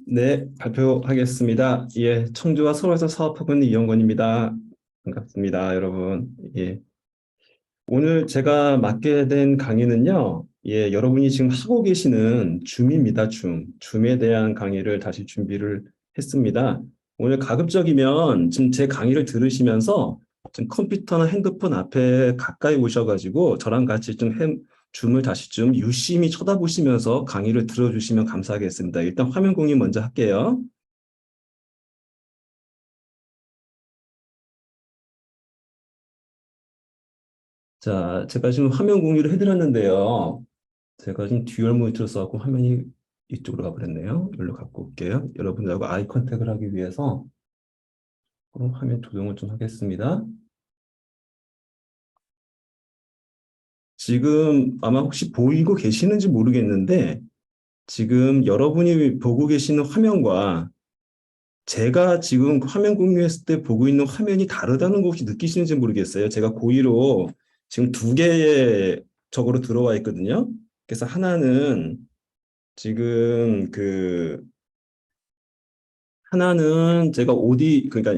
네, 발표하겠습니다. 예, 청주와 서울에서 사업하고 있는 이영건입니다. 반갑습니다, 여러분. 예, 오늘 제가 맡게 된 강의는요, 예, 여러분이 지금 하고 계시는 줌입니다, 줌. 줌에 대한 강의를 다시 준비를 했습니다. 오늘 가급적이면 지금 제 강의를 들으시면서 지금 컴퓨터나 핸드폰 앞에 가까이 오셔가지고 저랑 같이 줌을 다시 좀 유심히 쳐다보시면서 강의를 들어주시면 감사하겠습니다. 일단 화면 공유 먼저 할게요. 자, 제가 지금 화면 공유를 해드렸는데요. 제가 지금 듀얼 모니터를 써갖고 화면이 이쪽으로 가버렸네요. 여기로 갖고 올게요. 여러분들하고 아이 컨택을 하기 위해서 그럼 화면 조정을 좀 하겠습니다. 지금 아마 혹시 보이고 계시는지 모르겠는데 지금 여러분이 보고 계시는 화면과 제가 지금 화면 공유했을 때 보고 있는 화면이 다르다는 거 혹시 느끼시는지 모르겠어요. 제가 고의로 지금 두 개의 적으로 들어와 있거든요. 그래서 하나는 지금 하나는 제가 그러니까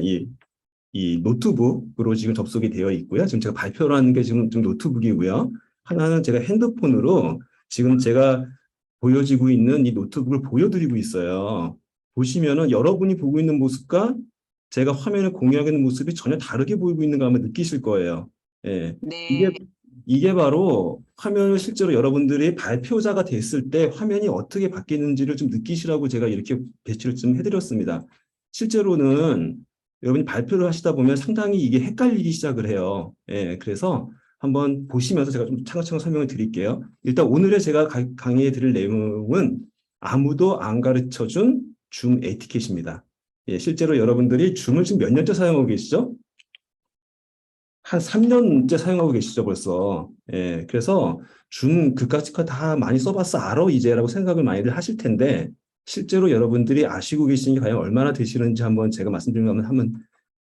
이 노트북으로 지금 접속이 되어 있고요. 지금 제가 발표를 하는 게 지금 노트북이고요. 하나는 제가 핸드폰으로 지금 제가 보여지고 있는 이 노트북을 보여드리고 있어요. 보시면은 여러분이 보고 있는 모습과 제가 화면을 공유하고 있는 모습이 전혀 다르게 보이고 있는 거 아마 느끼실 거예요. 예. 이게, 네, 이게 바로 화면을 실제로 여러분들이 발표자가 됐을 때 화면이 어떻게 바뀌는지를 좀 느끼시라고 제가 이렇게 배치를 좀 해드렸습니다. 실제로는 여러분이 발표를 하시다 보면 상당히 이게 헷갈리기 시작을 해요. 예, 그래서 한번 보시면서 제가 좀 차근차근 설명을 드릴게요. 일단 오늘의 제가 강의해 드릴 내용은 아무도 안 가르쳐 준 줌 에티켓입니다. 예, 실제로 여러분들이 줌을 지금 몇 년째 사용하고 계시죠? 한 3년째 사용하고 계시죠, 벌써. 예, 그래서 줌 그까짓 거 다 많이 써봤어, 알아, 이제라고 생각을 많이들 하실 텐데, 실제로 여러분들이 아시고 계시는 게 과연 얼마나 되시는지 한번 제가 말씀드리면 한번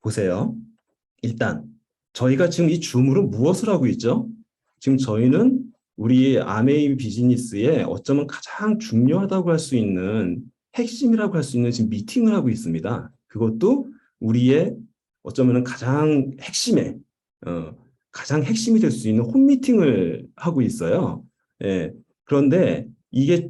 보세요. 일단 저희가 지금 이 줌으로 무엇을 하고 있죠? 지금 저희는 우리 아메이 비즈니스에 어쩌면 가장 중요하다고 할 수 있는 핵심이라고 할 수 있는 지금 미팅을 하고 있습니다. 그것도 우리의 어쩌면 어, 가장 핵심이 될 수 있는 홈미팅을 하고 있어요. 예. 그런데 이게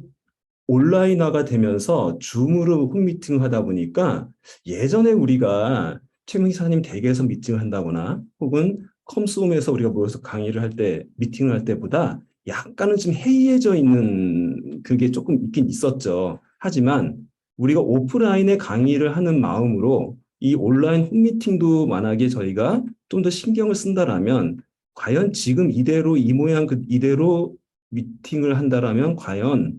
온라인화가 되면서 줌으로 홈미팅을 하다 보니까 예전에 우리가 최명희사님 댁에서 미팅을 한다거나 혹은 컴스홈에서 우리가 모여서 강의를 할 때, 미팅을 할 때보다 약간은 좀 해이해져 있는 그게 조금 있긴 있었죠. 하지만 우리가 오프라인에 강의를 하는 마음으로 이 온라인 홈미팅도 만약에 저희가 좀 더 신경을 쓴다라면 과연 지금 이대로 이 모양 이대로 미팅을 한다라면 과연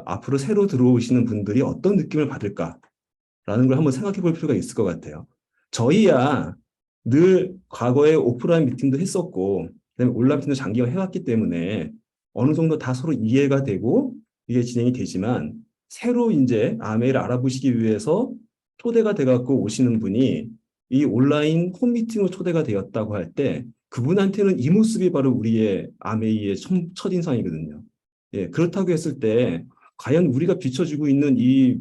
앞으로 새로 들어오시는 분들이 어떤 느낌을 받을까라는 걸 한번 생각해 볼 필요가 있을 것 같아요. 저희야 늘 과거에 오프라인 미팅도 했었고, 그다음에 온라인 미팅도 장기화 해왔기 때문에 어느 정도 다 서로 이해가 되고 이게 진행이 되지만 새로 이제 아메이를 알아보시기 위해서 초대가 돼갖고 오시는 분이 이 온라인 홈 미팅으로 초대가 되었다고 할 때 그분한테는 이 모습이 바로 우리의 아메이의 첫인상이거든요. 예, 그렇다고 했을 때 과연 우리가 비춰지고 있는 이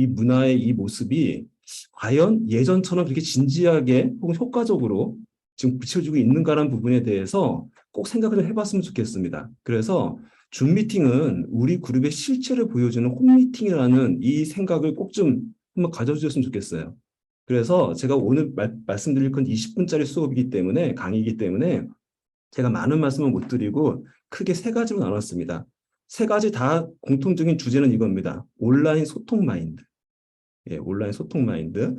문화의 이 모습이 과연 예전처럼 그렇게 진지하게 혹은 효과적으로 지금 비춰지고 있는가라는 부분에 대해서 꼭 생각을 해봤으면 좋겠습니다. 그래서 줌 미팅은 우리 그룹의 실체를 보여주는 홈 미팅이라는 이 생각을 꼭 좀 한번 가져주셨으면 좋겠어요. 그래서 제가 오늘 말씀드릴 건 20분짜리 수업이기 때문에 강의이기 때문에 제가 많은 말씀을 못 드리고 크게 세 가지로 나눴습니다. 세 가지 다 공통적인 주제는 이겁니다. 온라인 소통 마인드. 예, 온라인 소통 마인드.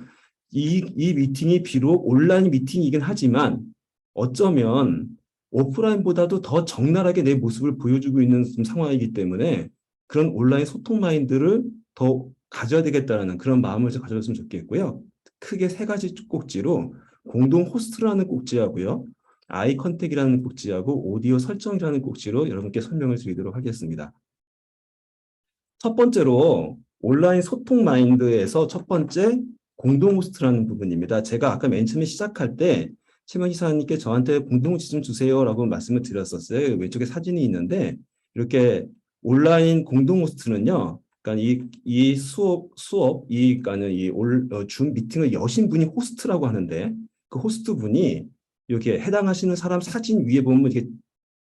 이 미팅이 비록 온라인 미팅이긴 하지만 어쩌면 오프라인보다도 더 적나라하게 내 모습을 보여주고 있는 상황이기 때문에 그런 온라인 소통 마인드를 더 가져야 되겠다는 그런 마음을 가져줬으면 좋겠고요. 크게 세 가지 꼭지로 공동 호스트라는 꼭지하고요. 아이 컨택이라는 꼭지하고 오디오 설정이라는 꼭지로 여러분께 설명을 드리도록 하겠습니다. 첫 번째로 온라인 소통 마인드에서 첫 번째 공동 호스트라는 부분입니다. 제가 아까 맨 처음에 시작할 때 최명희 사장님께 저한테 공동 호스트 좀 주세요라고 말씀을 드렸었어요. 왼쪽에 사진이 있는데 이렇게 온라인 공동 호스트는요. 그러니까 이 그러니까는 줌 미팅을 여신 분이 호스트라고 하는데 그 호스트 분이 이렇게 해당하시는 사람 사진 위에 보면 이게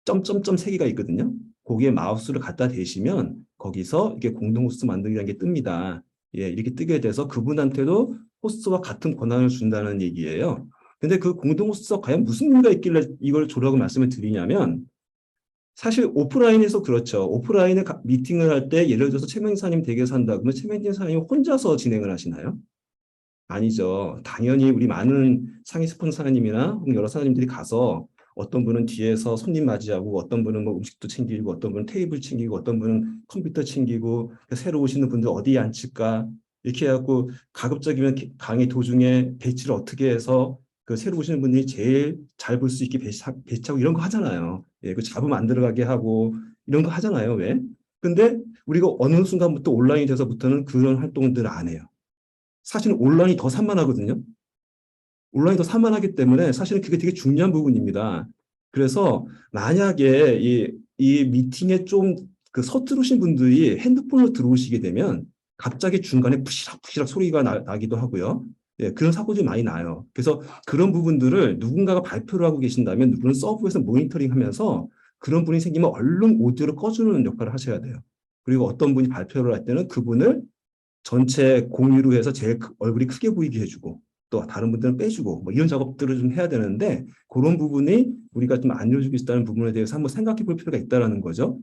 점점점 세 개가 있거든요. 거기에 마우스를 갖다 대시면 거기서 이렇게 공동 호스트 만들기라는 게 뜹니다. 예, 이렇게 뜨게 돼서 그분한테도 호스트와 같은 권한을 준다는 얘기예요. 근데 그 공동 호스트가 과연 무슨 의미가 있길래 이걸 조라고 말씀을 드리냐면 사실 오프라인에서 그렇죠. 오프라인에 미팅을 할 때 예를 들어서 최명사님 댁에서 한다 그러면 최명사님 혼자서 진행을 하시나요? 아니죠. 당연히 우리 많은 상위 스폰서님이나 여러 사장님들이 가서 어떤 분은 뒤에서 손님 맞이하고 어떤 분은 뭐 음식도 챙기고 어떤 분은 테이블 챙기고 어떤 분은 컴퓨터 챙기고 새로 오시는 분들 어디에 앉힐까 이렇게 해갖고 가급적이면 강의 도중에 배치를 어떻게 해서 그 새로 오시는 분들이 제일 잘 볼 수 있게 배치하고 이런 거 하잖아요. 예, 그 잡음 안 들어가게 하고 이런 거 하잖아요. 왜? 근데 우리가 어느 순간부터 온라인이 돼서부터는 그런 활동들을 안 해요. 사실은 온라인이 더 산만하거든요. 온라인이 더 산만하기 때문에 사실은 그게 되게 중요한 부분입니다. 그래서 만약에 이 미팅에 좀 그 서투르신 분들이 핸드폰으로 들어오시게 되면 갑자기 중간에 푸시락푸시락 소리가 나기도 하고요. 예, 그런 사고들이 많이 나요. 그래서 그런 부분들을 누군가가 발표를 하고 계신다면 누구는 서브에서 모니터링 하면서 그런 분이 생기면 얼른 오디오를 꺼주는 역할을 하셔야 돼요. 그리고 어떤 분이 발표를 할 때는 그분을 전체 공유로 해서 제일 얼굴이 크게 보이게 해주고 또 다른 분들은 빼주고 뭐 이런 작업들을 좀 해야 되는데 그런 부분이 우리가 좀 안 이루어지고 있다는 부분에 대해서 한번 생각해 볼 필요가 있다는 거죠.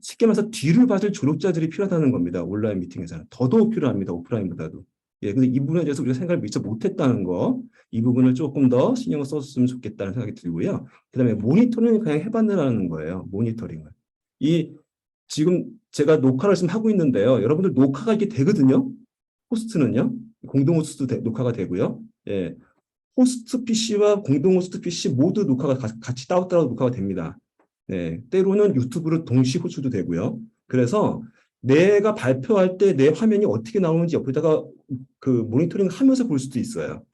쉽게 말해서 뒤를 봐줄 조력자들이 필요하다는 겁니다. 온라인 미팅에서는. 더더욱 필요합니다. 오프라인보다도. 예, 근데 이 부분에 대해서 우리가 생각을 미처 못했다는 거, 이 부분을 조금 더 신경을 썼으면 좋겠다는 생각이 들고요. 그다음에 모니터링을 그냥 해봤느라는 거예요. 모니터링을. 이 지금 제가 녹화를 지금 하고 있는데요. 여러분들 녹화가 이게 되거든요. 호스트는요. 공동 호스트 녹화가 되고요. 예. 호스트 PC와 공동 호스트 PC 모두 녹화가 같이 따로따로 녹화가 됩니다. 네. 때로는 유튜브로 동시 호출도 되고요. 그래서 내가 발표할 때 내 화면이 어떻게 나오는지 옆에다가 그 모니터링 하면서 볼 수도 있어요.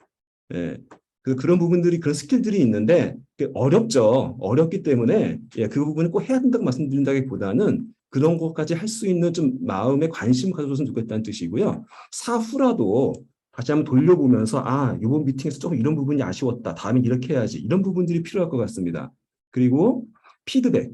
예. 그런 부분들이 그런 스킬들이 있는데 어렵죠. 어렵기 때문에 예, 그 부분을 꼭 해야 된다고 말씀드린다기보다는 그런 것까지 할 수 있는 좀 마음의 관심을 가져줬으면 좋겠다는 뜻이고요. 사후라도 다시 한번 돌려보면서 이번 미팅에서 조금 이런 부분이 아쉬웠다. 다음에 이렇게 해야지. 이런 부분들이 필요할 것 같습니다. 그리고 피드백.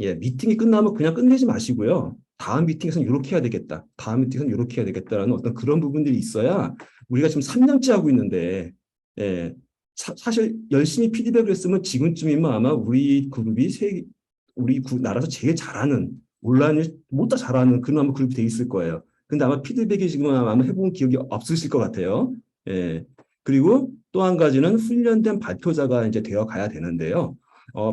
예, 미팅이 끝나면 그냥 끝내지 마시고요. 다음 미팅에서는 이렇게 해야 되겠다. 다음 미팅에서는 이렇게 해야 되겠다라는 어떤 그런 부분들이 있어야 우리가 지금 3년째 하고 있는데, 예, 사실 열심히 피드백을 했으면 지금쯤이면 아마 우리 그룹이 나라에서 제일 잘하는, 온라인을 못다 잘하는 그런 아마 그룹이 돼 있을 거예요. 근데 아마 피드백이 지금 아마 해본 기억이 없으실 것 같아요. 예. 그리고 또 한 가지는 훈련된 발표자가 이제 되어 가야 되는데요.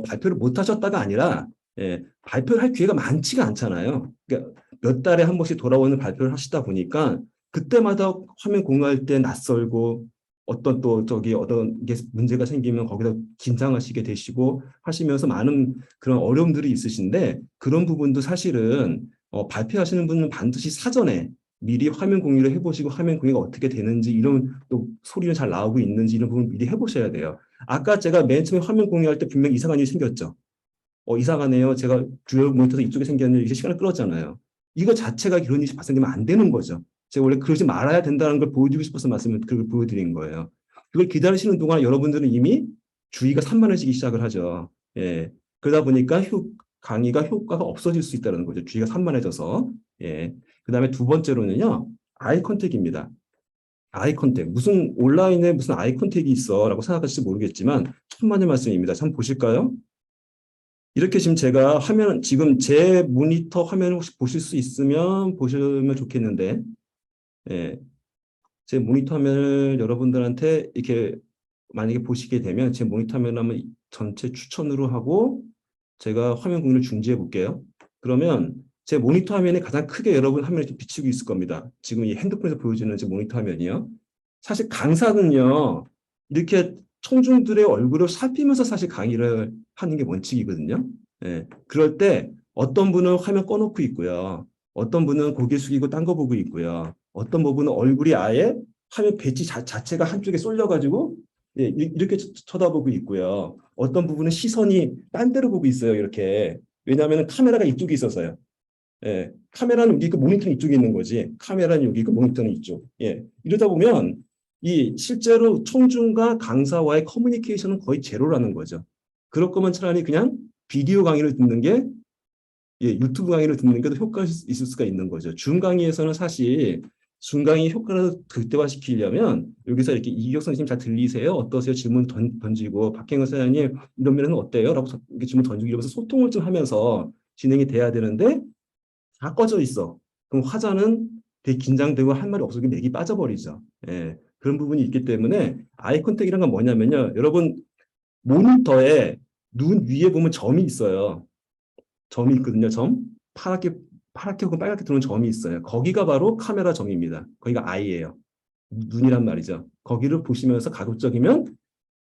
발표를 못 하셨다가 아니라 예, 발표를 할 기회가 많지가 않잖아요. 그러니까 몇 달에 한 번씩 돌아오는 발표를 하시다 보니까 그때마다 화면 공유할 때 낯설고 어떤 또 저기 어떤 게 문제가 생기면 거기다 긴장하시게 되시고 하시면서 많은 그런 어려움들이 있으신데 그런 부분도 사실은 발표하시는 분은 반드시 사전에 미리 화면 공유를 해보시고 화면 공유가 어떻게 되는지 이런 또 소리는 잘 나오고 있는지 이런 부분 미리 해보셔야 돼요. 아까 제가 맨 처음에 화면 공유할 때 분명히 이상한 일이 생겼죠. 이상하네요. 제가 주요 모니터에서 이쪽에 생겼는데 이게 시간을 끌었잖아요. 이거 자체가 그런 일이 발생되면 안 되는 거죠. 제가 원래 그러지 말아야 된다는 걸 보여드리고 싶어서 말씀을 그걸 보여드린 거예요. 그걸 기다리시는 동안 여러분들은 이미 주의가 산만해지기 시작을 하죠. 예. 그러다 보니까 강의가 효과가 없어질 수 있다는 거죠. 주의가 산만해져서. 예. 그 다음에 두 번째로는요. 아이 컨택입니다. 아이 컨택. 무슨 온라인에 무슨 아이 컨택이 있어 라고 생각하실지 모르겠지만 천만의 말씀입니다. 한번 보실까요? 이렇게 지금 제가 화면, 지금 제 모니터 화면을 혹시 보실 수 있으면 보시면 좋겠는데, 예, 제 모니터 화면을 여러분들한테 이렇게 만약에 보시게 되면 제 모니터 화면을 한번 전체 추천으로 하고 제가 화면 공유를 중지해 볼게요. 그러면 제 모니터 화면이 가장 크게 여러분 화면에 비치고 있을 겁니다. 지금 이 핸드폰에서 보여지는 제 모니터 화면이요. 사실 강사는요, 이렇게 청중들의 얼굴을 살피면서 사실 강의를 하는 게 원칙이거든요. 예, 그럴 때 어떤 분은 화면 꺼놓고 있고요. 어떤 분은 고개 숙이고 딴 거 보고 있고요. 어떤 분은 얼굴이 아예 화면 배치 자체가 한쪽에 쏠려가지고 예, 이렇게 쳐다보고 있고요. 어떤 부분은 시선이 딴 데로 보고 있어요. 이렇게. 왜냐하면 카메라가 이쪽에 있어서요. 예, 카메라는 여기 있고 모니터는 이쪽에 있는 거지. 카메라는 여기 있고 모니터는 이쪽. 예, 이러다 보면 이 실제로 청중과 강사와의 커뮤니케이션은 거의 제로라는 거죠. 그럴 거면 차라리 그냥 비디오 강의를 듣는 게 예, 유튜브 강의를 듣는 게 더 효과가 있을 수가 있는 거죠. 줌 강의에서는 사실 줌 강의 효과를 극대화시키려면 여기서 이렇게 이기혁 선생님 잘 들리세요? 어떠세요? 질문 던지고 박행근 사장님 이런 면은 어때요? 라고 이렇게 질문 던지고 이러면서 소통을 좀 하면서 진행이 돼야 되는데 다 꺼져 있어. 그럼 화자는 되게 긴장되고 할 말이 없어서 맥이 빠져버리죠. 예, 그런 부분이 있기 때문에 아이 컨택이란 건 뭐냐면요. 여러분 모니터에 눈 위에 보면 점이 있어요. 점이 있거든요. 점. 파랗게 혹은 빨갛게 들어오는 점이 있어요. 거기가 바로 카메라 점입니다. 거기가 아이예요. 눈이란 말이죠. 거기를 보시면서 가급적이면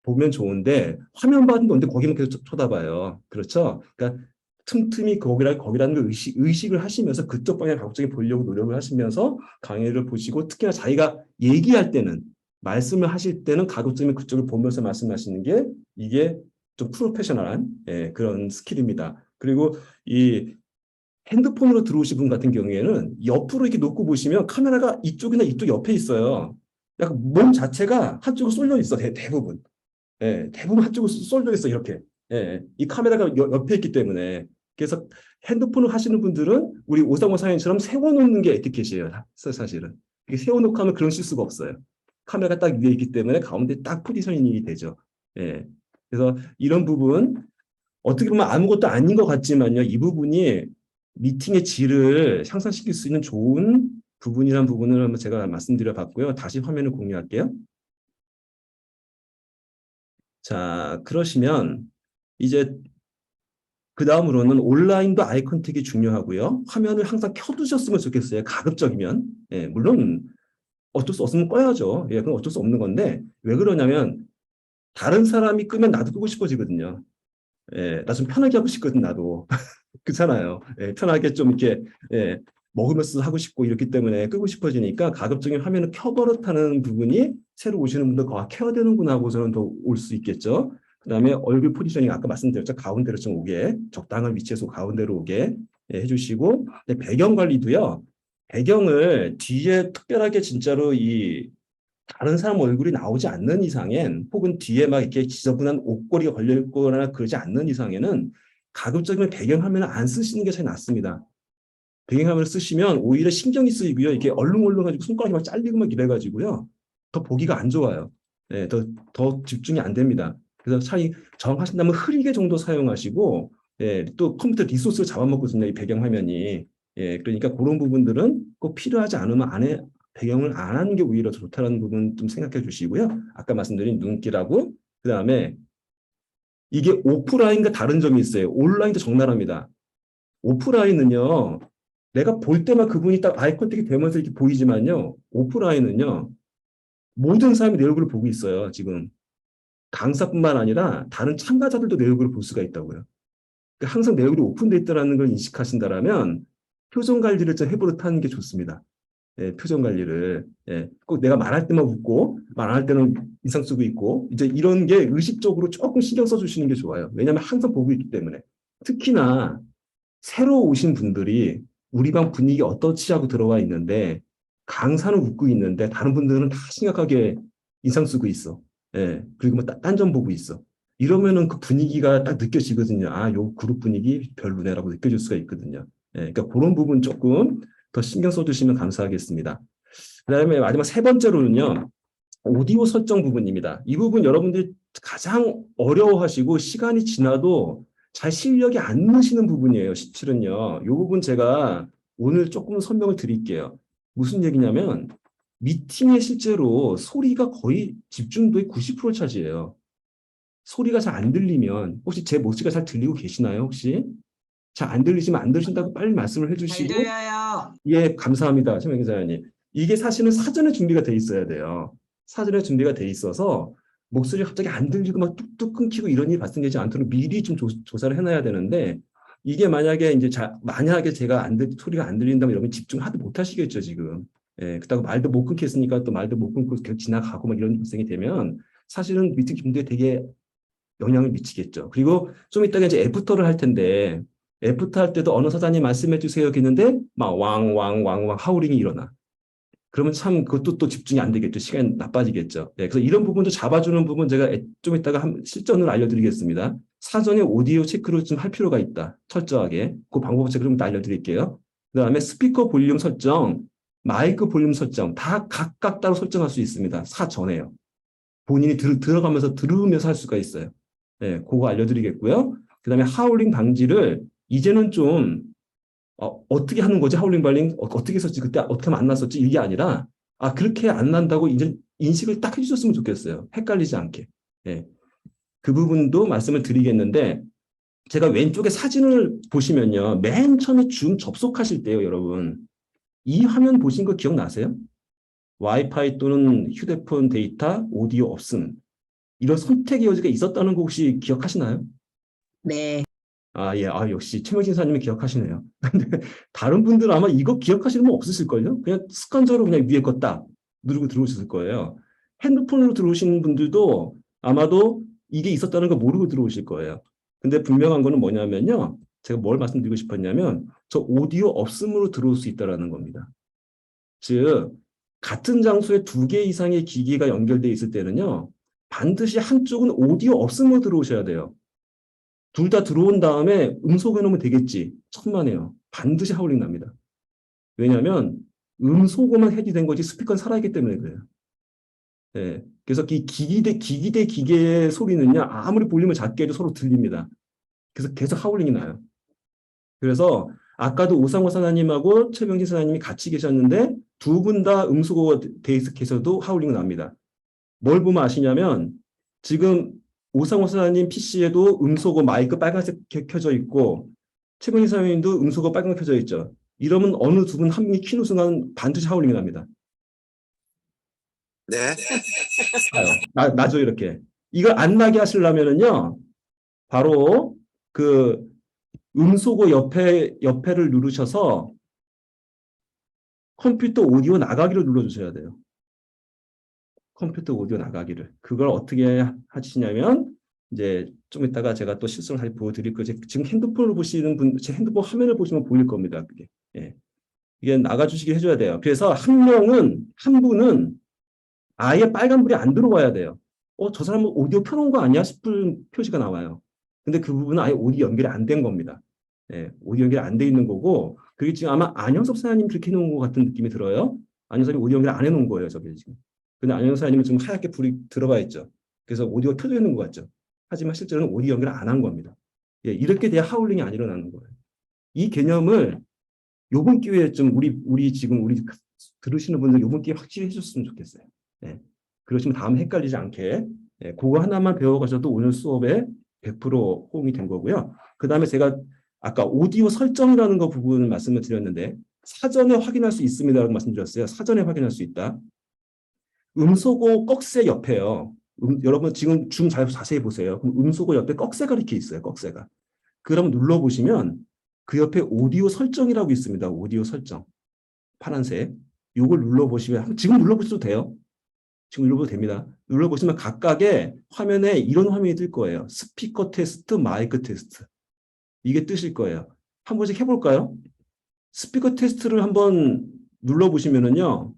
보면 좋은데 화면 봤는데 거기는 계속 쳐다봐요. 그렇죠? 그러니까 틈틈이 거기라는 걸 의식을 하시면서 그쪽 방향 가급적이 보려고 노력을 하시면서 강의를 보시고 특히나 자기가 얘기할 때는 말씀을 하실 때는 가급적이면 그쪽을 보면서 말씀하시는 게 이게 좀 프로페셔널한 예, 그런 스킬입니다. 그리고 이 핸드폰으로 들어오신 분 같은 경우에는 옆으로 이렇게 놓고 보시면 카메라가 이쪽이나 이쪽 옆에 있어요. 약간 몸 자체가 한쪽으로 쏠려 있어 대부분. 예, 대부분 한쪽으로 쏠려 있어 이렇게. 예, 이 카메라가 옆에 있기 때문에 그래서 핸드폰을 하시는 분들은 우리 오상호 사장님처럼 세워놓는 게 에티켓이에요. 사실은 이게 세워놓고 하면 그런 실수가 없어요. 카메라가 딱 위에 있기 때문에 가운데 딱 포지셔닝이 되죠. 예, 그래서 이런 부분 어떻게 보면 아무것도 아닌 것 같지만요. 이 부분이 미팅의 질을 향상시킬 수 있는 좋은 부분이라는 부분을 한번 제가 말씀드려 봤고요. 다시 화면을 공유할게요. 자, 그러시면 이제 그 다음으로는 온라인도 아이 컨택이 중요하고요. 화면을 항상 켜두셨으면 좋겠어요. 가급적이면. 예, 물론 어쩔 수 없으면 꺼야죠. 예, 그건 어쩔 수 없는 건데 왜 그러냐면 다른 사람이 끄면 나도 끄고 싶어지거든요. 예, 나 좀 편하게 하고 싶거든 나도. 그렇잖아요. 예, 편하게 좀 이렇게 예, 먹으면서 하고 싶고 이렇기 때문에 끄고 싶어지니까 가급적인 화면을 켜버릇하는 부분이 새로 오시는 분들 켜야 되는구나 하고서는 더 올 수 있겠죠. 그다음에 얼굴 포지셔닝 아까 말씀드렸죠. 가운데로 좀 오게 적당한 위치에서 가운데로 오게 예, 해주시고 배경 관리도요. 배경을 뒤에 특별하게 진짜로 이 다른 사람 얼굴이 나오지 않는 이상엔 혹은 뒤에 막 이렇게 지저분한 옷걸이가 걸려 있거나 그러지 않는 이상에는 가급적이면 배경화면을 안 쓰시는 게 제일 낫습니다. 배경화면을 쓰시면 오히려 신경이 쓰이고요. 이게 얼렁얼렁가지고 손가락이 막 잘리고 막 이래가지고요. 더 보기가 안 좋아요. 네, 더 집중이 안 됩니다. 그래서 차라리 정하신다면 흐리게 정도 사용하시고 예, 또 컴퓨터 리소스를 잡아먹거든요. 이 배경화면이. 예, 그러니까 그런 부분들은 꼭 필요하지 않으면 배경을 안 하는 게 오히려 좋다는 부분 좀 생각해 주시고요. 아까 말씀드린 눈길하고 그다음에 이게 오프라인과 다른 점이 있어요. 온라인도 적나라합니다. 오프라인은요. 내가 볼 때만 그분이 딱 아이 컨택이 되면서 이렇게 보이지만요. 오프라인은요. 모든 사람이 내 얼굴을 보고 있어요. 지금 강사뿐만 아니라 다른 참가자들도 내 얼굴을 볼 수가 있다고요. 그러니까 항상 내 얼굴이 오픈되어 있다는 걸 인식하신다라면 표정 관리를 좀 해보듯 하는 게 좋습니다. 예, 표정 관리를 예, 꼭 내가 말할 때만 웃고 말 안 할 때는 인상 쓰고 있고 이제 이런 게 의식적으로 조금 신경 써주시는 게 좋아요. 왜냐하면 항상 보고 있기 때문에 특히나 새로 오신 분들이 우리 방 분위기 어떻지 하고 들어와 있는데 강사는 웃고 있는데 다른 분들은 다 심각하게 인상 쓰고 있어. 예, 그리고 뭐 딴 점 보고 있어. 이러면은 그 분위기가 딱 느껴지거든요. 아, 요 그룹 분위기 별로네라고 느껴질 수가 있거든요. 예, 그러니까 그런 부분 조금 더 신경 써주시면 감사하겠습니다. 그다음에 마지막 세 번째로는요. 오디오 설정 부분입니다. 이 부분 여러분들이 가장 어려워하시고 시간이 지나도 잘 실력이 안 나시는 부분이에요. 실은요. 이 부분 제가 오늘 조금 설명을 드릴게요. 무슨 얘기냐면 미팅에 실제로 소리가 거의 집중도의 90%를 차지해요. 소리가 잘 안 들리면 혹시 제 목소리가 잘 들리고 계시나요? 혹시? 잘 안 들리시면 안 들으신다고 빨리 말씀을 잘 해주시고 들려요. 예, 감사합니다. 최명 기자님. 이게 사실은 사전에 준비가 돼 있어야 돼요. 사전에 준비가 돼 있어서 목소리가 갑자기 안 들리고 막 뚝뚝 끊기고 이런 일이 발생되지 않도록 미리 좀 조사를 해놔야 되는데 이게 만약에 이제 만약에 제가 소리가 안 들린다면 여러분 집중하도 못 하시겠죠, 지금. 예, 그렇다고 말도 못 끊겠으니까 또 말도 못 끊고 계속 지나가고 막 이런 발생이 되면 사실은 미팅 준비에 되게 영향을 미치겠죠. 그리고 좀 이따가 이제 애프터를 할 텐데 애프터 할 때도 어느 사장님 말씀해 주세요 했는데 막 왕왕왕왕 하우링이 일어나. 그러면 참 그것도 또 집중이 안 되겠죠. 시간이 나빠지겠죠. 네, 그래서 이런 부분도 잡아주는 부분 제가 좀 이따가 실전을 알려드리겠습니다. 사전에 오디오 체크를 좀 할 필요가 있다. 철저하게. 그 방법 제가 좀 이따 알려드릴게요. 그다음에 스피커 볼륨 설정, 마이크 볼륨 설정 다 각각 따로 설정할 수 있습니다. 사전에요. 본인이 들어가면서 들으면서 할 수가 있어요. 네, 그거 알려드리겠고요. 그다음에 하울링 방지를 이제는 좀 어떻게 하는 거지? 하울링 발링 어떻게 했었지? 그때 어떻게 만났었지? 이게 아니라 그렇게 안 난다고 이제 인식을 딱 해주셨으면 좋겠어요. 헷갈리지 않게. 예. 그 부분도 말씀을 드리겠는데 제가 왼쪽에 사진을 보시면요. 맨 처음에 줌 접속하실 때요, 여러분. 이 화면 보신 거 기억나세요? 와이파이 또는 휴대폰 데이터, 오디오 없음. 이런 선택의 여지가 있었다는 거 혹시 기억하시나요? 네. 예. 역시 최명진 사님이 기억하시네요. 근데 다른 분들은 아마 이거 기억하시는 분 없으실걸요? 그냥 습관적으로 그냥 위에 거 딱 누르고 들어오셨을 거예요. 핸드폰으로 들어오시는 분들도 아마도 이게 있었다는 걸 모르고 들어오실 거예요. 근데 분명한 거는 뭐냐면요. 제가 뭘 말씀드리고 싶었냐면 저 오디오 없음으로 들어올 수 있다는 겁니다. 즉 같은 장소에 두 개 이상의 기기가 연결되어 있을 때는요. 반드시 한쪽은 오디오 없음으로 들어오셔야 돼요. 둘 다 들어온 다음에 음소거해놓으면 되겠지. 천만에요. 반드시 하울링 납니다. 왜냐하면 음소거만 해지된 거지 스피커는 살아있기 때문에 그래요. 예. 그래서 이 기기 대 기계의 소리는요. 아무리 볼륨을 작게 해도 서로 들립니다. 그래서 계속 하울링이 나요. 그래서 아까도 오상호 사장님하고 최병진 사장님이 같이 계셨는데 두 분 다 음소거 데이스케에서도 하울링이 납니다. 뭘 보면 아시냐면 지금 오상호 사장님 PC에도 음소거 마이크 빨간색 켜져 있고 최근희 사장님도 음소거 빨간색 켜져 있죠. 이러면 어느 두 분 한 명이 키는 순간 반드시 하울링이 납니다. 네. 나죠 이렇게. 이걸 안 나게 하시려면은요. 바로 그 음소거 옆에를 누르셔서 컴퓨터 오디오 나가기를 눌러주셔야 돼요. 컴퓨터 오디오 나가기를. 그걸 어떻게 하시냐면 이제 좀 이따가 제가 또 실습을 다시 보여드릴 거예요. 지금 핸드폰으로 보시는 분, 제 핸드폰 화면을 보시면 보일 겁니다. 그게. 예. 이게 나가주시게 해줘야 돼요. 그래서 한 분은 아예 빨간불이 안 들어와야 돼요. 저 사람은 오디오 켜놓은 거 아니야? 싶은 표시가 나와요. 근데 그 부분은 아예 오디오 연결이 안 된 겁니다. 예, 오디오 연결이 안 돼 있는 거고, 그게 지금 아마 안영섭 사장님 그렇게 해놓은 것 같은 느낌이 들어요. 안영섭이 오디오 연결 안 해놓은 거예요, 저게 지금. 근데 안영섭 사장님은 지금 하얗게 불이 들어가 있죠. 그래서 오디오가 켜져 있는 것 같죠. 하지만 실제로는 오디오 연결을 안 한 겁니다. 예, 이렇게 돼야 하울링이 안 일어나는 거예요. 이 개념을 요번 기회에 좀 우리 들으시는 분들 요번 기회에 확실히 해줬으면 좋겠어요. 예, 그러시면 다음에 헷갈리지 않게 그거 하나만 배워가셔도 오늘 수업에 100% 호응이 된 거고요. 그 다음에 제가 아까 오디오 설정이라는 거 부분을 말씀을 드렸는데 사전에 확인할 수 있습니다라고 말씀드렸어요. 사전에 확인할 수 있다. 음소거 꺽쇠 옆에요. 여러분 지금 줌 자세히 보세요. 그럼 음소거 옆에 꺽쇠가 이렇게 있어요. 꺽쇠가. 그럼 눌러보시면 그 옆에 오디오 설정이라고 있습니다. 오디오 설정. 파란색. 요걸 눌러보시면 지금 눌러보셔도 돼요. 지금 눌러도 됩니다. 눌러보시면 각각의 화면에 이런 화면이 뜰 거예요. 스피커 테스트, 마이크 테스트. 이게 뜨실 거예요. 한 번씩 해볼까요? 스피커 테스트를 한번 눌러보시면은요.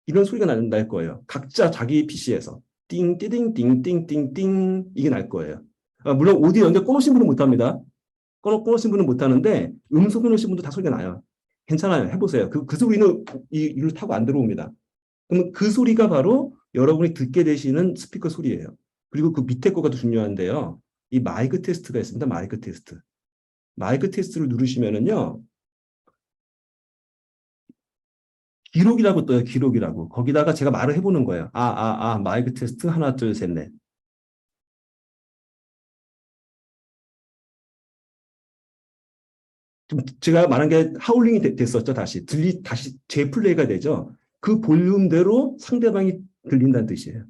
이런 소리가 날 거예요. 각자 자기 PC에서. 띵, 띠딩, 띵, 띵, 띵, 띵. 이게 날 거예요. 물론 오디오 연결 꺼놓으신 분은 못합니다. 꺼놓으신 분은 못하는데 음소 꺼놓으신 분도 다 소리가 나요. 괜찮아요. 해보세요. 그 소리는 이를 타고 안 들어옵니다. 그러면 그 소리가 바로 여러분이 듣게 되시는 스피커 소리예요. 그리고 그 밑에 거가 더 중요한데요. 이 마이크 테스트가 있습니다. 마이크 테스트. 마이크 테스트를 누르시면은요. 기록이라고 떠요. 기록이라고. 거기다가 제가 말을 해보는 거예요. 마이크 테스트 하나, 둘, 셋, 넷. 좀 제가 말한 게 하울링이 됐었죠. 다시 재플레이가 되죠. 그 볼륨대로 상대방이 들린다는 뜻이에요.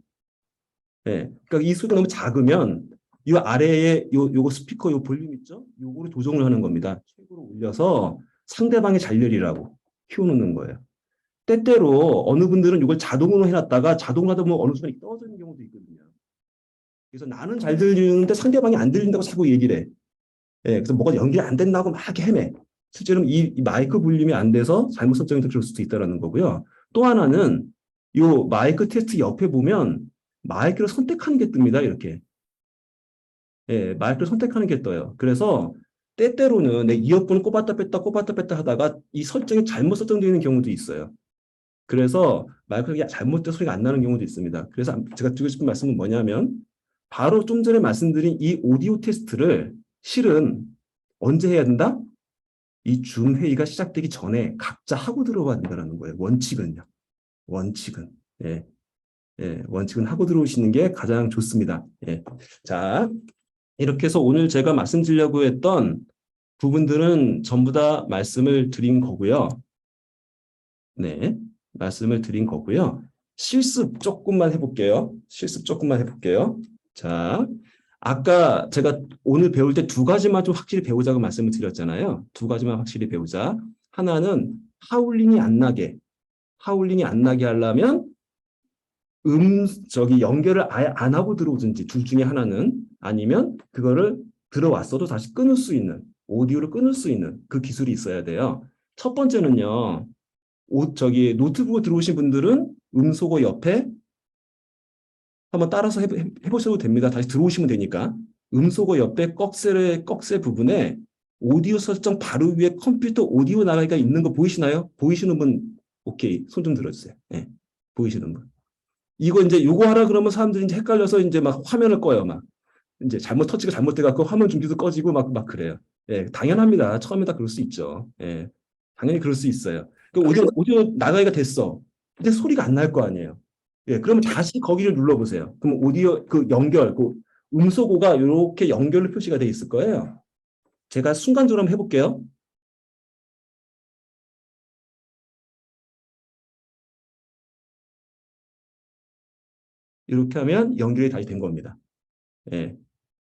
네. 그러니까 이 소리가 너무 작으면 이 아래에 요거 스피커 요 볼륨 있죠? 요거를 조정을 하는 겁니다. 최고로 올려서 상대방이 잘 들리라고 키워놓는 거예요. 때때로 어느 분들은 이걸 자동으로 해놨다가 자동으로 하다 보면 어느 순간 떨어지는 경우도 있거든요. 그래서 나는 잘 들리는데 상대방이 안 들린다고 자꾸 얘기를 해. 예, 그래서 뭐가 연결이 안 된다고 막 헤매. 실제로 이 마이크 볼륨이 안 돼서 잘못 설정이 될 수도 있다는 거고요. 또 하나는 요 마이크 테스트 옆에 보면 마이크를 선택하는 게 뜹니다. 이렇게. 예, 마이크를 선택하는 게 떠요. 그래서 때때로는 내 이어폰을 꼽았다 뺐다 하다가 이 설정이 잘못 설정되어 있는 경우도 있어요. 그래서 마이크가 잘못된 소리가 안 나는 경우도 있습니다. 그래서 제가 드리고 싶은 말씀은 뭐냐면 바로 좀 전에 말씀드린 이 오디오 테스트를 실은 언제 해야 된다? 이 줌 회의가 시작되기 전에 각자 하고 들어가야 된다는 거예요. 원칙은요. 원칙은. 예. 예, 원칙은 하고 들어오시는 게 가장 좋습니다. 예. 자, 이렇게 해서 오늘 제가 말씀드리려고 했던 부분들은 전부 다 말씀을 드린 거고요. 네, 말씀을 드린 거고요. 실습 조금만 해볼게요. 실습 조금만 해볼게요. 자, 아까 제가 오늘 배울 때 두 가지만 좀 확실히 배우자고 말씀을 드렸잖아요. 두 가지만 확실히 배우자. 하나는 하울링이 안 나게, 하울링이 안 나게 하려면 연결을 아예 안 하고 들어오든지 둘 중에 하나는 아니면 그거를 들어왔어도 다시 끊을 수 있는, 오디오를 끊을 수 있는 그 기술이 있어야 돼요. 첫 번째는요, 노트북으로 들어오신 분들은 음소거 옆에 한번 따라서 해보셔도 됩니다. 다시 들어오시면 되니까. 음소거 옆에 꺽쇠 부분에 오디오 설정 바로 위에 컴퓨터 오디오 나가기가 있는 거 보이시나요? 보이시는 분, 오케이. 손 좀 들어주세요. 네. 보이시는 분. 이거 이제 요거 하라 그러면 사람들이 이제 헷갈려서 이제 막 화면을 꺼요. 막. 이제 터치가 잘못돼갖고 화면 중계도 꺼지고 막 그래요. 예, 당연합니다. 처음에 다 그럴 수 있죠. 예, 당연히 그럴 수 있어요. 그 오디오 나가기가 됐어. 근데 소리가 안 날 거 아니에요. 예, 그러면 다시 거기를 눌러보세요. 그럼 오디오 그 연결, 그 음소거가 이렇게 연결로 표시가 돼 있을 거예요. 제가 순간적으로 한번 해볼게요. 이렇게 하면 연결이 다시 된 겁니다. 예.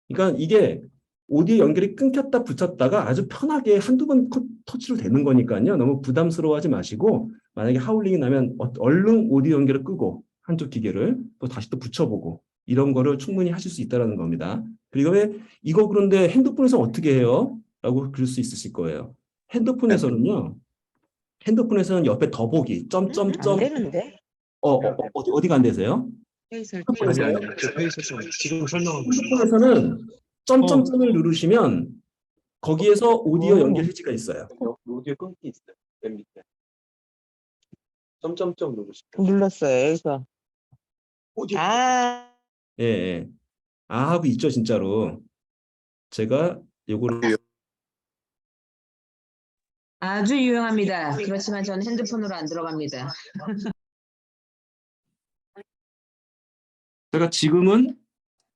그러니까 이게 오디오 연결이 끊겼다 붙였다가 아주 편하게 한두 번 터치로 되는 거니까요. 너무 부담스러워하지 마시고 만약에 하울링이 나면 얼른 오디오 연결을 끄고 한쪽 기계를 또 다시 또 붙여보고 이런 거를 충분히 하실 수 있다는 겁니다. 그리고 왜 이거 그런데 핸드폰에서 어떻게 해요? 라고 그럴 수 있으실 거예요. 핸드폰에서는 옆에 더보기 안 되는데? 어디가 안 되세요? 회의 아니, 설정. 아니, 저 회의 설정 지금 설명하고 있어요. 핸드폰에서는 점점점을 누르시면 거기에서 오디오 연결 해지가 있어요. 오디오 끊기 있어요. 맨 밑에. 점점점 누르시면. 눌렀어요, 여기서. 오디오 아, 예, 예. 아, 하고 있죠, 진짜로. 제가 요거를 아주 유용합니다. 그렇지만 저는 핸드폰으로 안 들어갑니다. 제가 지금은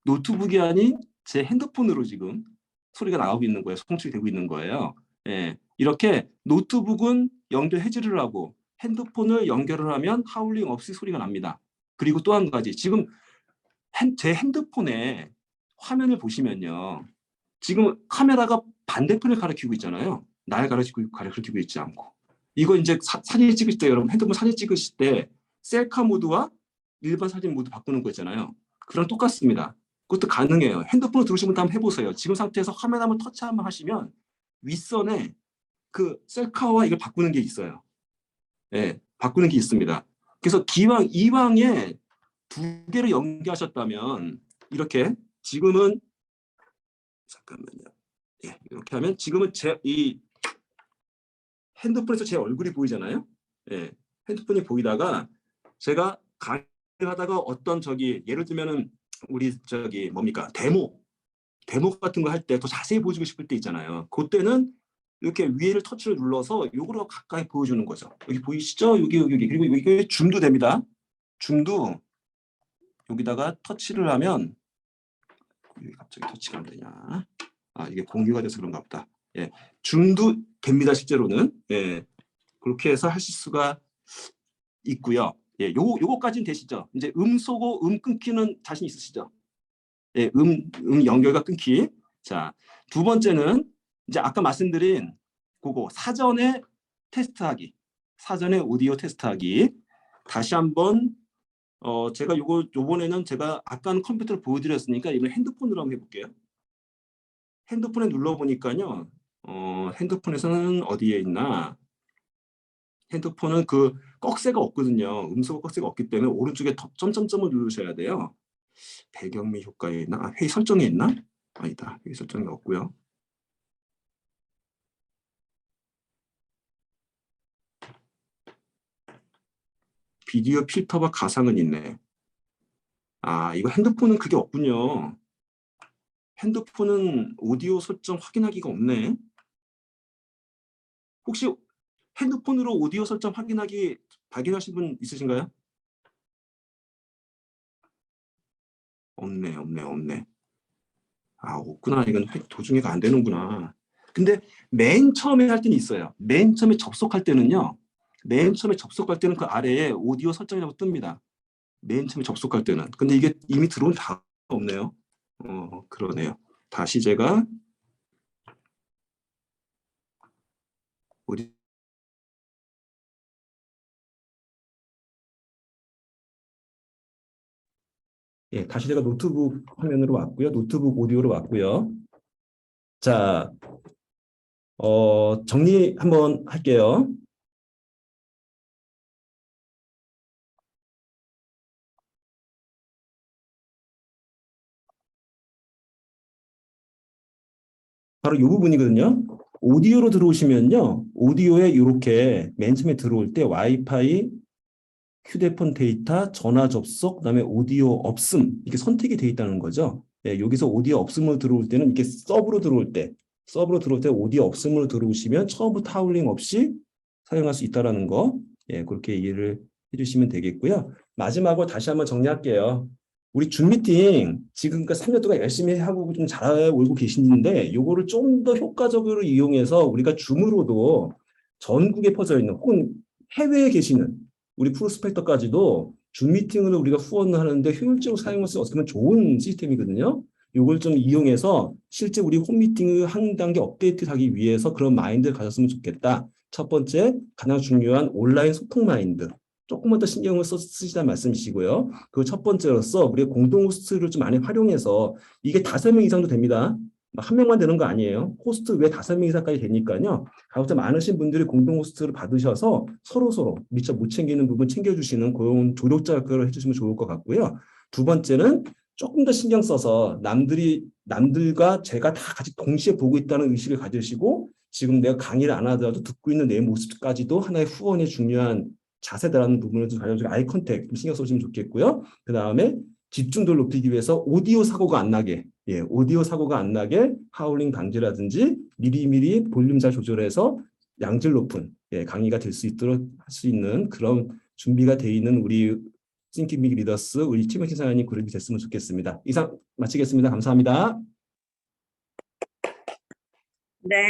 노트북이 아닌 제 핸드폰으로 지금 소리가 나오고 있는 거예요. 송출이 되고 있는 거예요. 예. 이렇게 노트북은 연결 해지를 하고 핸드폰을 연결을 하면 하울링 없이 소리가 납니다. 그리고 또 한 가지, 지금 제 핸드폰에 화면을 보시면요. 지금 카메라가 반대편을 가리키고 있잖아요. 날 가리키고 있지 않고. 이거 이제 사진 찍으실 때 여러분 핸드폰 사진 찍으실 때 셀카 모드와 일반 사진 모드 바꾸는 거 있잖아요. 그랑 똑같습니다. 그것도 가능해요. 핸드폰으로 들으신 분도 한번 해보세요. 지금 상태에서 화면 한번 터치 한번 하시면 윗선에 그 셀카와 이걸 바꾸는 게 있어요. 예, 바꾸는 게 있습니다. 그래서 이왕에 두 개를 연결하셨다면 이렇게 지금은 잠깐만요. 예, 이렇게 하면 지금은 이 핸드폰에서 제 얼굴이 보이잖아요. 예, 핸드폰이 보이다가 제가 강의하다가 어떤 예를 들면은 우리 뭡니까 데모 같은 거 할 때 더 자세히 보여주고 싶을 때 있잖아요. 그때는 이렇게 위에를 터치를 눌러서 요거로 가까이 보여주는 거죠. 여기 보이시죠? 여기 그리고 이게 줌도 됩니다. 줌도 여기다가 터치를 하면 왜 갑자기 터치가 안 되냐? 아, 이게 공유가 돼서 그런가 보다. 예, 줌도 됩니다, 실제로는. 예, 그렇게 해서 하실 수가 있고요. 예, 요거까지는 되시죠? 이제 쏘고 끊기는 자신 있으시죠? 예, 연결과 끊기. 자, 두 번째는 이제 아까 말씀드린 그거 사전에 오디오 테스트하기. 다시 한번 제가 요번에는 제가 아까는 컴퓨터를 보여드렸으니까 이번 핸드폰으로 한번 해볼게요. 핸드폰에 눌러보니까요. 핸드폰에서는 어디에 있나? 핸드폰은 그 꺽쇠가 없거든요. 음소거 꺽쇠가 없기 때문에 오른쪽에 점점점을 누르셔야 돼요. 배경 및 효과에 있나? 회의 설정에 있나? 아니다. 회의 설정이 없고요. 비디오 필터와 가상은 있네. 이거 핸드폰은 그게 없군요. 핸드폰은 오디오 설정 확인하기가 없네. 혹시 핸드폰으로 오디오 설정 발견하신 분 있으신가요? 없네. 없구나. 이건 도중에가 안 되는구나. 근데 맨 처음에 할 때는 있어요. 맨 처음에 접속할 때는요. 맨 처음에 접속할 때는 그 아래에 오디오 설정이라고 뜹니다. 맨 처음에 접속할 때는. 근데 이게 이미 들어온 다 없네요. 그러네요. 다시 제가 어디 다시 제가 노트북 화면으로 왔고요. 노트북 오디오로 왔고요. 자, 정리 한번 할게요. 바로 이 부분이거든요. 오디오로 들어오시면요. 오디오에 이렇게 맨 처음에 들어올 때 와이파이, 휴대폰 데이터, 전화 접속, 그다음에 오디오 없음 이게 선택이 돼 있다는 거죠. 여기서 오디오 없음으로 들어올 때는 이렇게 서브로 들어올 때 오디오 없음으로 들어오시면 처음부터 하울링 없이 사용할 수 있다라는 거, 그렇게 이해를 해주시면 되겠고요. 마지막으로 다시 한번 정리할게요. 우리 줌 미팅 지금까지 3년 동안 열심히 하고 좀 잘 오고 계시는데 요거를 좀 더 효과적으로 이용해서 우리가 줌으로도 전국에 퍼져 있는 혹은 해외에 계시는 우리 프로스펙터까지도 줌 미팅으로 우리가 후원을 하는데 효율적으로 사용할 수 있으면 좋은 시스템이거든요. 요걸 좀 이용해서 실제 우리 홈미팅을 한 단계 업데이트하기 위해서 그런 마인드를 가졌으면 좋겠다. 첫 번째, 가장 중요한 온라인 소통 마인드. 조금만 더 신경을 쓰시자는 말씀이시고요. 그 첫 번째로서 우리가 공동 호스트를 좀 많이 활용해서 이게 5명 이상도 됩니다. 한 명만 되는 거 아니에요. 호스트 외에 5명 이상까지 되니까요. 가급적 많으신 분들이 공동 호스트를 받으셔서 서로 미처 못 챙기는 부분 챙겨주시는 그런 조력자 역할을 해주시면 좋을 것 같고요. 두 번째는 조금 더 신경 써서 남들과 제가 다 같이 동시에 보고 있다는 의식을 가지시고 지금 내가 강의를 안 하더라도 듣고 있는 내 모습까지도 하나의 후원의 중요한 자세다라는 부분을 좀 가지고 아이 컨택 좀 신경 써주시면 좋겠고요. 그 다음에 집중도를 높이기 위해서 오디오 사고가 안 나게, 하울링 방지라든지 미리미리 볼륨 잘 조절해서 양질 높은 강의가 될 수 있도록 할 수 있는 그런 준비가 돼 있는 우리 싱킹 빅 리더스 우리 팀워킹 사장님 그룹이 됐으면 좋겠습니다. 이상 마치겠습니다. 감사합니다.